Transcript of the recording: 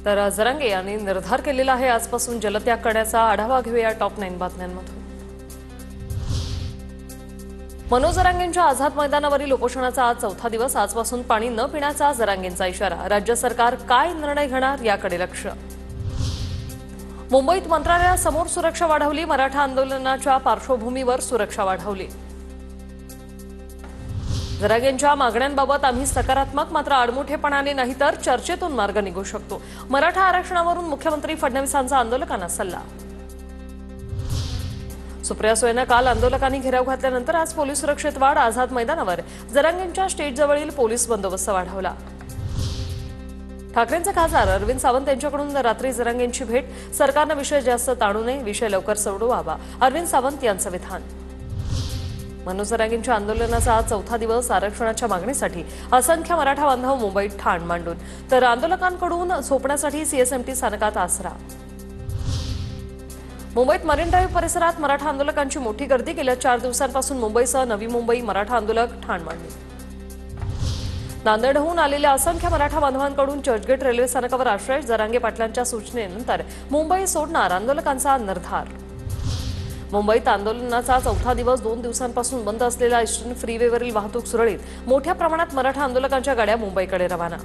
तर जरांगे यांनी निर्धार केलेला आहे आजपासून जलत्याग करण्याचा आढावा घेऊया टॉप 9 बातम्यांमधून। मनोज जरांगेंच्या आझाद मैदानावरील उपोषणाचा आज चौथा दिवस। आजपासून पाणी न पिण्याचा जरांगेंचा इशारा। राज्य सरकार काय निर्णय घेणार याकडे लक्ष। मुंबईत मंत्रालयासमोर सुरक्षा वाढवली। मराठा आंदोलनाच्या पार्श्वभूमीवर सुरक्षा वाढवली। जरांगेंच्या मागण्यांबाबत आम्ही सकारात्मक मात्र आडमुठेपणाने नाही तर चर्चेतून मार्ग निघू शकतो। मराठा आरक्षणावरून मुख्यमंत्री फडणवीसांचा आंदोलकांना सल्ला। सुप्रिया सुळेंना काल आंदोलकांनी घेराव घातल्यानंतर आज पोलीस सुरक्षेत वाढ। आझाद मैदानावर जरांगेंच्या स्टेजजवळील पोलीस बंदोबस्त वाढवला। ठाकरेंचे खासदार अरविंद सावंत यांच्याकडून रात्री जरांगेंची भेट। सरकारने विषय जास्त ताणू नये, विषय लवकर सोडवावा, अरविंद सावंत यांचं विधान। मनोज जरांगेंच्या आंदोलनाचा आज चौथा दिवस। आरक्षणाच्या मागणीसाठी असंख्य मराठा बांधव मुंबईत ठाण मांडून तर आंदोलकांकडून झोपण्यासाठी सीएसएमटी स्थानकात आसरा। मुंबईत मरीन ड्राईव्ह परिसरात मराठा आंदोलकांची मोठी गर्दी। गेल्या 4 दिवसांपासून मुंबईसह नवी मुंबई मराठा आंदोलक ठाण मांडली। नांदेडहून आलेल्या असंख्य मराठा बांधवांकडून चर्चगेट रेल्वे स्थानकावर आश्रय। जरांगे पाटलांच्या सूचनेनंतर मुंबई सोडणार आंदोलकांचा निर्धार। मुंबईत आंदोलनाचा चौथा दिवस। 2 दिवसांपासून बंद असलेल्या ईस्टर्न फ्रीवेवरील वाहतूक सुरळीत। मोठ्या प्रमाणात मराठा आंदोलकांच्या गाड्या मुंबईकडे रवाना।